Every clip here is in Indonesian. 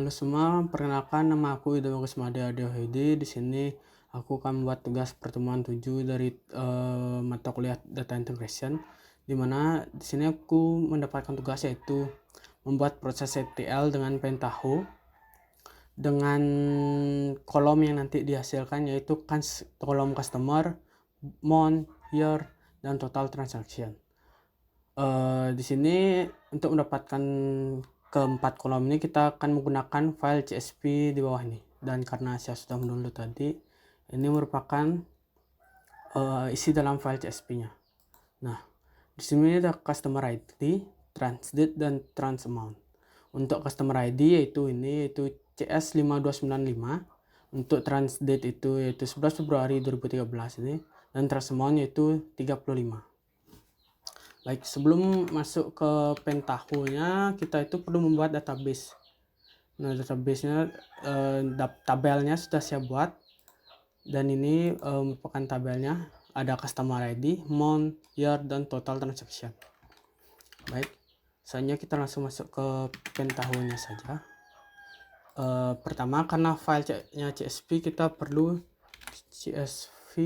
Halo semua, perkenalkan nama aku Ida Bagus Made Adeohedi. Di sini aku akan membuat tugas pertemuan 7 dari mata kuliah Data Integration, di mana di sini aku mendapatkan tugas yaitu membuat proses ETL dengan Pentaho dengan kolom yang nanti dihasilkan yaitu kolom customer, month, year, dan total transaction. Di sini untuk mendapatkan keempat kolom ini kita akan menggunakan file CSV di bawah ini, dan karena saya sudah mendownload tadi, ini merupakan isi dalam file CSV-nya. Nah, di sini ada customer ID, transdate, dan transamount. Untuk customer ID yaitu CS5295, untuk transdate yaitu 11 Februari 2013 ini, dan transamount yaitu 35. Baik, sebelum masuk ke Pentaho-nya, kita itu perlu membuat database. Nah, database-nya, tabelnya sudah saya buat, dan ini merupakan tabelnya. Ada customer ID, month, year, dan total transaction. Baik, selanjutnya kita langsung masuk ke Pentaho-nya saja. Pertama, karena filenya CSV, kita perlu CSV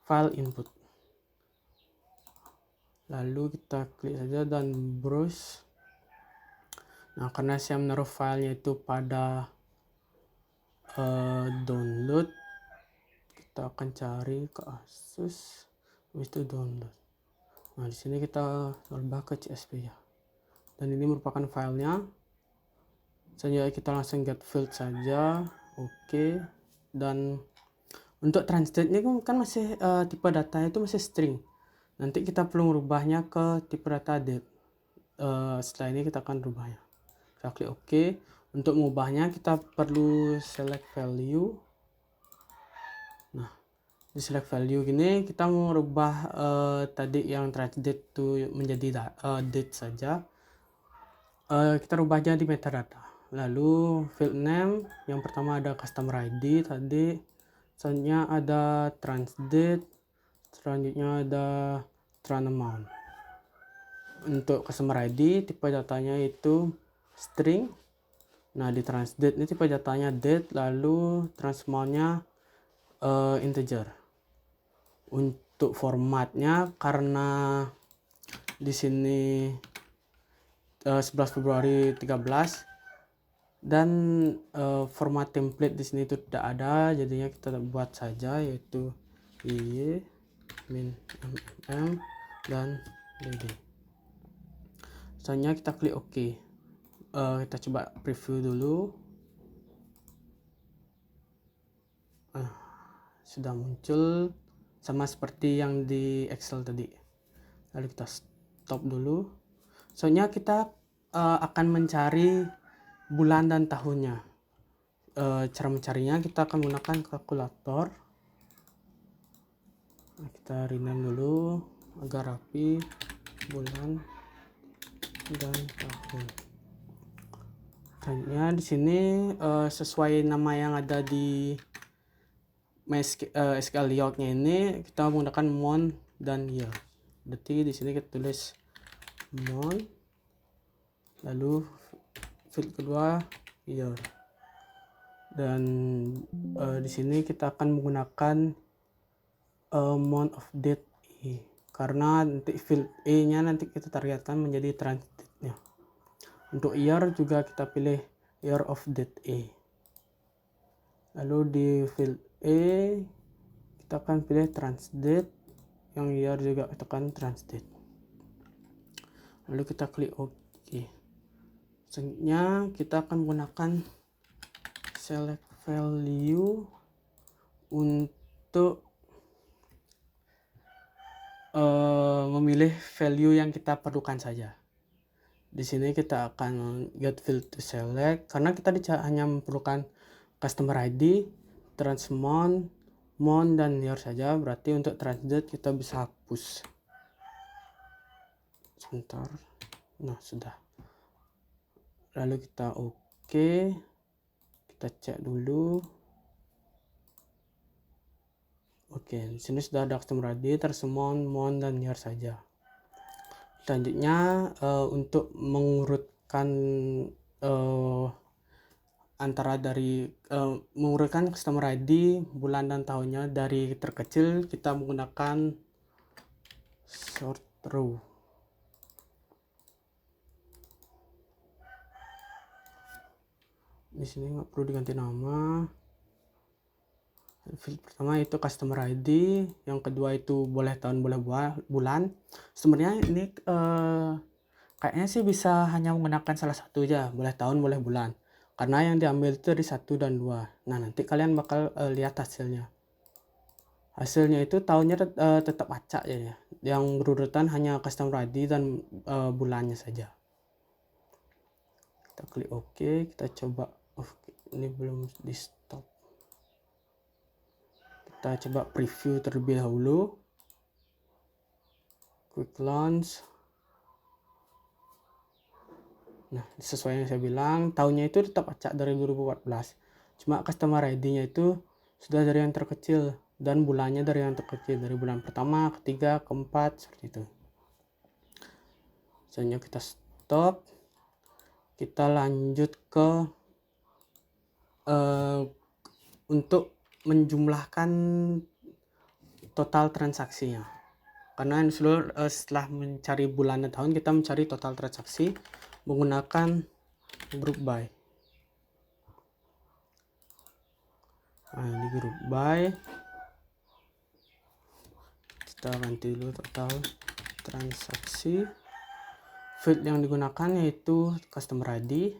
file input. Lalu kita klik saja dan browse. Nah, karena saya menaruh filenya itu pada download, kita akan cari ke Asus, habis itu download. Nah, di sini kita rubah ke CSV ya, dan ini merupakan filenya. Selanjutnya kita langsung get field saja, oke. Dan untuk translate ini kan masih tipe datanya itu masih string. Nanti kita perlu merubahnya ke tipe data date. Setelah ini kita akan rubahnya. Kita klik OK. Untuk mengubahnya kita perlu select value. Nah, di select value gini kita mau merubah tadi yang translate itu menjadi date saja. Kita rubahnya di metadata. Lalu field name yang pertama ada customer ID tadi, selanjutnya ada transdate, selanjutnya ada transamount. Untuk customer ID tipe datanya itu string. Nah, di transdate ini tipe datanya date, lalu transamount-nya integer. Untuk formatnya, karena di sini 11 Februari 13 dan format template di sini itu tidak ada, jadinya kita buat saja yaitu IY min mm dan dd. Selanjutnya kita klik OK. Kita coba preview dulu. Sudah muncul sama seperti yang di Excel tadi. Lalu kita stop dulu. Soalnya kita akan mencari bulan dan tahunnya. Cara mencarinya kita akan menggunakan kalkulator. Nah, kita rename dulu agar rapi, bulan dan tahun. Selanjutnya di sini sesuai nama yang ada di SQL layoutnya ini, kita menggunakan month dan year. Berarti di sini kita tulis month, lalu field kedua year, dan di sini kita akan menggunakan month of date E, karena nanti field E nya nanti kita targetkan menjadi transdate-nya. Untuk year juga kita pilih year of date E. Lalu di field E kita akan pilih transdate, yang year juga tekan transdate. Lalu kita klik OK. Selanjutnya kita akan menggunakan select value untuk memilih value yang kita perlukan saja. Di sini kita akan get field to select, karena kita hanya memerlukan customer ID, transamount, month, dan year saja. Berarti untuk transdate kita bisa hapus. Sebentar. Nah, sudah. Lalu kita OK. Kita cek dulu. Oke, di sini sudah ada customer ID, transamount, month, dan year saja. Selanjutnya untuk mengurutkan antara dari mengurutkan customer ID bulan dan tahunnya dari terkecil kita menggunakan sort row. Di sini nggak perlu diganti nama. Field pertama itu customer ID, yang kedua itu boleh tahun boleh bulan. Sebenarnya ini kayaknya sih bisa hanya menggunakan salah satu aja, boleh tahun boleh bulan, karena yang diambil itu dari 1 dan 2. Nah nanti kalian bakal lihat hasilnya itu tahunnya tetap acak ya, yang berurutan hanya customer ID dan bulannya saja. Kita klik OK, kita coba. Ini belum di stop. Kita coba preview terlebih dahulu. Quick launch. Nah, sesuai yang saya bilang, tahunnya itu tetap acak dari 2014. Cuma customer ID-nya itu sudah dari yang terkecil dan bulannya dari yang terkecil, dari bulan pertama, ketiga, keempat, seperti itu. Selanjutnya kita stop. Kita lanjut ke untuk menjumlahkan total transaksinya. Karena setelah mencari bulan dan tahun, kita mencari total transaksi menggunakan group by. Nah, di group by kita ganti dulu total transaksi. Field yang digunakan yaitu customer ID,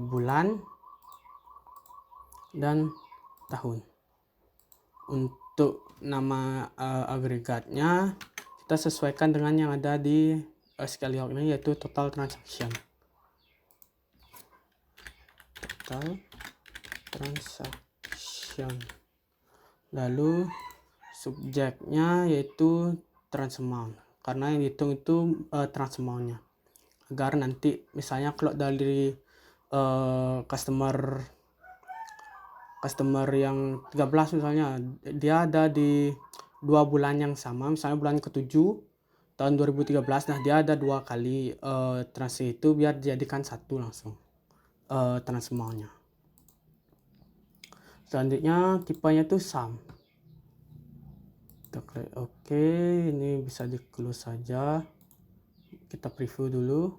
bulan, dan tahun. Untuk nama agregatnya kita sesuaikan dengan yang ada di SQL ini, yaitu total transaction. Total transaction. Lalu subjeknya yaitu trans amount, karena yang dihitung itu trans amount-nya, agar nanti misalnya kalau dari customer yang 13 misalnya, dia ada di 2 bulan yang sama, misalnya bulan ke-7 tahun 2013, nah dia ada 2 kali transaksi itu, biar dijadikan 1 langsung trans amount-nya. Selanjutnya tipenya itu sum. Kita klik OK, ini bisa di close saja. Kita preview dulu.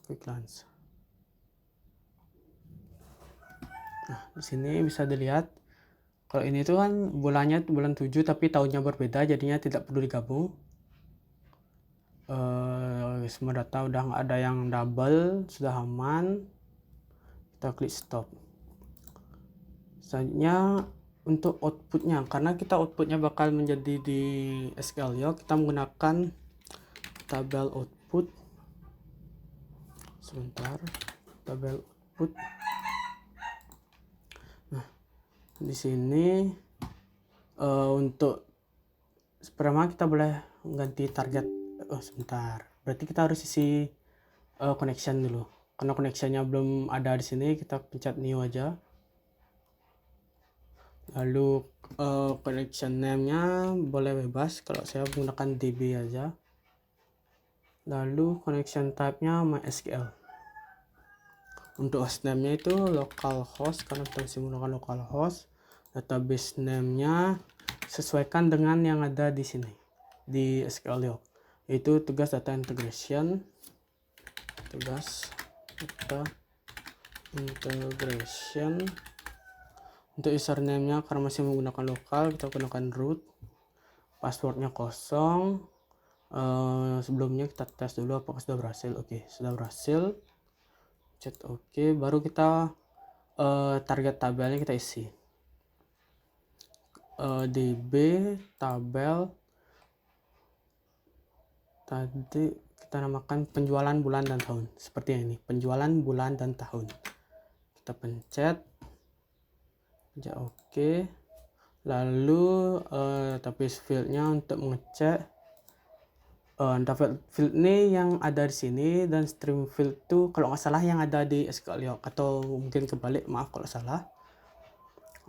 Quick launch. Nah, di sini bisa dilihat kalau ini tuh kan bulannya bulan 7 tapi tahunnya berbeda, jadinya tidak perlu digabung. Semua data udah nggak ada yang double, sudah aman. Kita klik stop. Selanjutnya untuk outputnya, karena kita outputnya bakal menjadi di SQL ya, kita menggunakan tabel output. Sebentar, tabel output. Nah, di sini untuk pertama kita boleh ganti target. Sebentar, berarti kita harus isi connection dulu, karena connectionnya belum ada di sini. Kita pencet new aja. Lalu connection name-nya boleh bebas, kalau saya menggunakan DB aja. Lalu connection type-nya MySQL. Untuk host name-nya itu localhost, karena kita masih menggunakan localhost. Database name-nya sesuaikan dengan yang ada di sini di SQL yaitu tugas data integration. Tugas data integration. Untuk username-nya karena masih menggunakan lokal, kita gunakan root. Passwordnya kosong. Sebelumnya kita tes dulu apakah sudah berhasil. Oke, sudah berhasil. Chat oke, baru kita target tabelnya kita isi. DB tabel tadi kita namakan penjualan bulan dan tahun, seperti ini, penjualan bulan dan tahun. Kita pencet oke. Lalu database fieldnya untuk mengecek database field ini yang ada di sini, dan stream field itu kalau nggak salah yang ada di SQL atau mungkin kebalik, maaf kalau salah.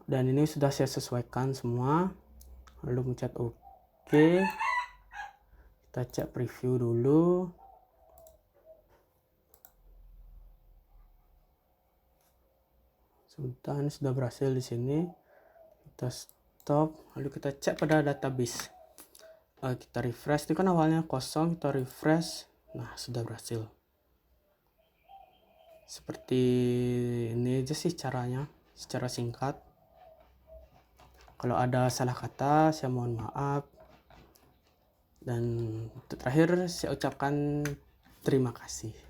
Dan ini sudah saya sesuaikan semua. Lalu pencet oke. Kita cek preview dulu. sudah berhasil di sini. Kita stop, lalu kita cek pada database. Kita refresh, itu kan awalnya kosong, kita refresh. Nah, sudah berhasil. Seperti ini aja sih caranya, secara singkat. Kalau ada salah kata, saya mohon maaf. Dan terakhir saya ucapkan terima kasih.